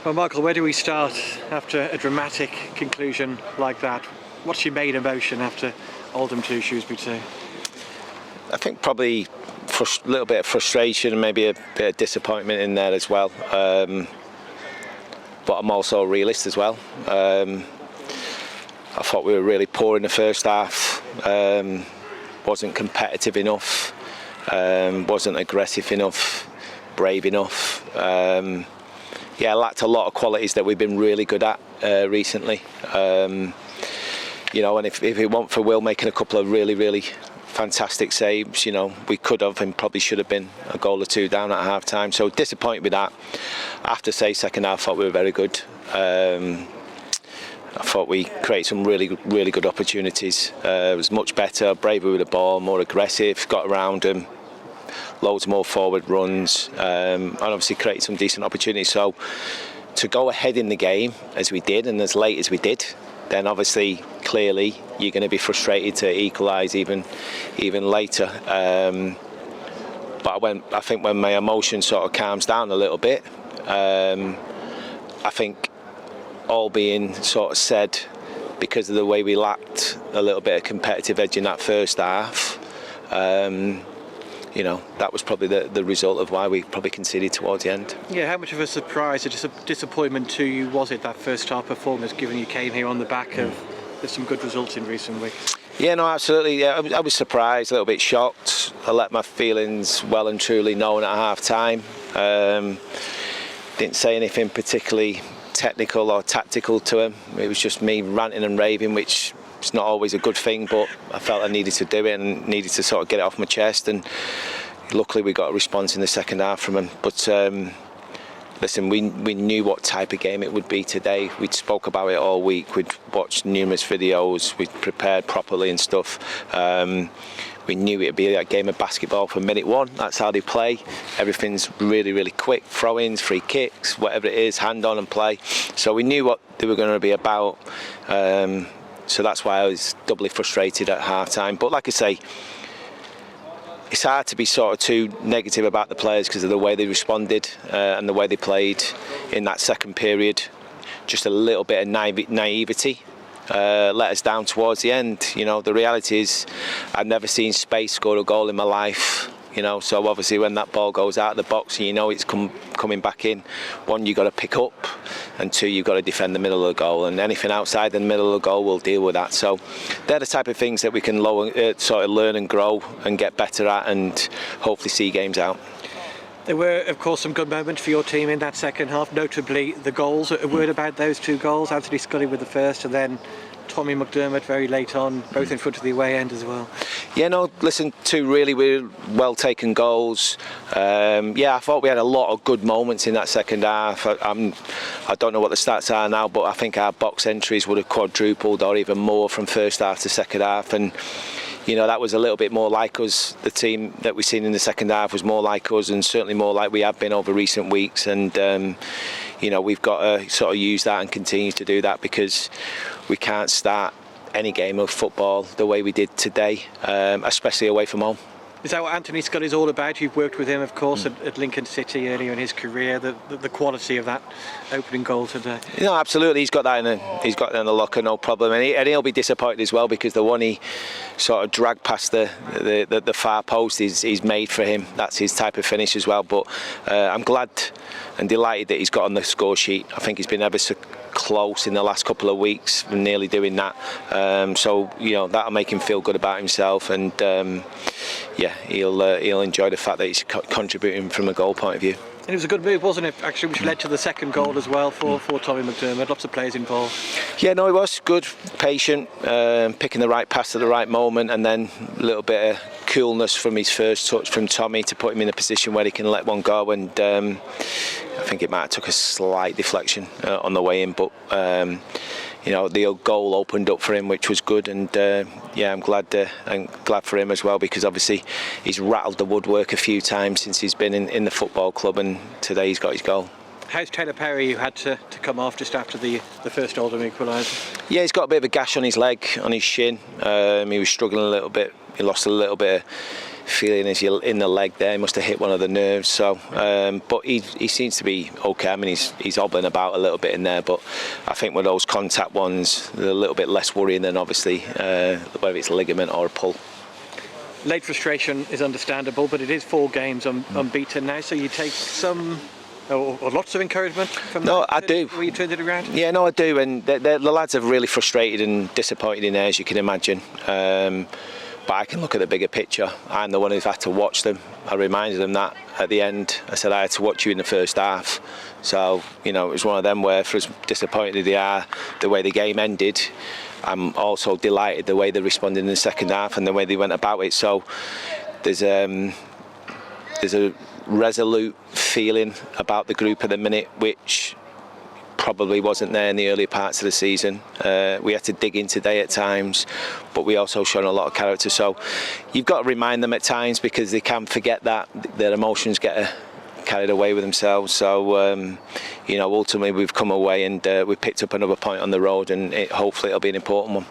Well, Michael, where do we start after a dramatic conclusion like that? What's your main emotion after Oldham 2, Shrewsbury 2? I think probably a little bit of frustration and maybe a bit of disappointment in there as well. But I'm also a realist as well. I thought we were really poor in the first half. Wasn't competitive enough. Wasn't aggressive enough. Brave enough. Lacked a lot of qualities that we've been really good at recently. And if it weren't for Will making a couple of really fantastic saves, we could have and probably should have been a goal or two down at half time. So disappointed with that. I have to say, second half, I thought we were very good. I thought we created some really good opportunities. It was much better, braver with the ball, more aggressive, got around them. Loads more forward runs, and obviously create some decent opportunities. So to go ahead in the game as we did and as late as we did, then obviously clearly you're going to be frustrated to equalise even later. But I think when my emotion sort of calms down a little bit, I think all being sort of said, because of the way we lacked a little bit of competitive edge in that first half. That was probably the result of why we probably conceded towards the end. Yeah, how much of a surprise or disappointment to you was it, that first half performance, given you came here on the back of some good results in recent weeks? Yeah, no, absolutely. Yeah, I was surprised, a little bit shocked. I let my feelings well and truly known at half time. Didn't say anything particularly technical or tactical to him. It was just me ranting and raving, which it's not always a good thing, but I felt I needed to do it and needed to sort of get it off my chest, and luckily we got a response in the second half from him. But listen, we knew what type of game it would be today. We'd spoke about it all week. We'd watched numerous videos. We'd prepared properly and stuff. We knew it'd be a game of basketball from minute one. That's how they play. Everything's really quick. Throw-ins, free kicks, whatever it is, hand on and play. So we knew what they were going to be about. So that's why I was doubly frustrated at half-time. But like I say, it's hard to be sort of too negative about the players because of the way they responded and the way they played in that second period. Just a little bit of naivety let us down towards the end. The reality is I've never seen Space score a goal in my life. So obviously when that ball goes out of the box and it's coming back in, one, you've got to pick up, and two, you've got to defend the middle of the goal, and anything outside the middle of the goal, we'll deal with that. So they're the type of things that we can sort of learn and grow and get better at, and hopefully see games out. There were, of course, some good moments for your team in that second half, notably the goals. A word about those two goals, Anthony Scully with the first, and then Tommy McDermott very late on, both in front of the away end as well. Yeah, no, listen, two really well taken goals. I thought we had a lot of good moments in that second half. I don't know what the stats are now, but I think our box entries would have quadrupled or even more from first half to second half, and that was a little bit more like us. The team that we've seen in the second half was more like us, and certainly more like we have been over recent weeks. And we've got to sort of use that and continue to do that, because we can't start any game of football the way we did today, especially away from home. Is that what Anthony Scully is all about? You've worked with him, of course, at Lincoln City earlier in his career. The quality of that opening goal today. No, absolutely. He's got that in the locker, no problem. And he'll be disappointed as well, because the one he sort of dragged past the far post he's made for him. That's his type of finish as well. But I'm glad and delighted that he's got on the score sheet. I think he's been ever so close in the last couple of weeks from nearly doing that. So that'll make him feel good about himself, and he'll enjoy the fact that he's contributing from a goal point of view. And it was a good move, wasn't it, actually, which led to the second goal as well for Tommy McDermott. Lots of players involved. Yeah, no, it was good, patient, picking the right pass at the right moment, and then a little bit of coolness from his first touch from Tommy to put him in a position where he can let one go. And I think it might have took a slight deflection on the way in, but the goal opened up for him, which was good. And I'm glad for him as well, because obviously he's rattled the woodwork a few times since he's been in the football club, and today he's got his goal. How's Taylor Perry, who had to come off just after the first Oldham equaliser? Yeah, he's got a bit of a gash on his leg, on his shin. He was struggling a little bit. He lost a little bit of feeling as you're in the leg there. He must have hit one of the nerves. So, but he seems to be okay. I mean, he's hobbling about a little bit in there, but I think with those contact ones, they're a little bit less worrying than obviously whether it's a ligament or a pull. Late frustration is understandable, but it is 4 games unbeaten now, so you take some or lots of encouragement from No, that. I do. Where you turned it around? Yeah, no, I do, and the lads are really frustrated and disappointed in there, as you can imagine. But I can look at the bigger picture. I'm the one who's had to watch them. I reminded them that at the end. I said I had to watch you in the first half. So, you know, it was one of them where, for as disappointed they are, the way the game ended, I'm also delighted the way they responded in the second half and the way they went about it. So there's a resolute feeling about the group at the minute, which probably wasn't there in the earlier parts of the season. We had to dig in today at times, but we also shown a lot of character. So you've got to remind them at times, because they can forget that their emotions get carried away with themselves. So you know, ultimately we've come away and we've picked up another point on the road, and hopefully it'll be an important one.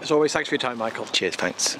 As always, thanks for your time, Michael. Cheers, thanks.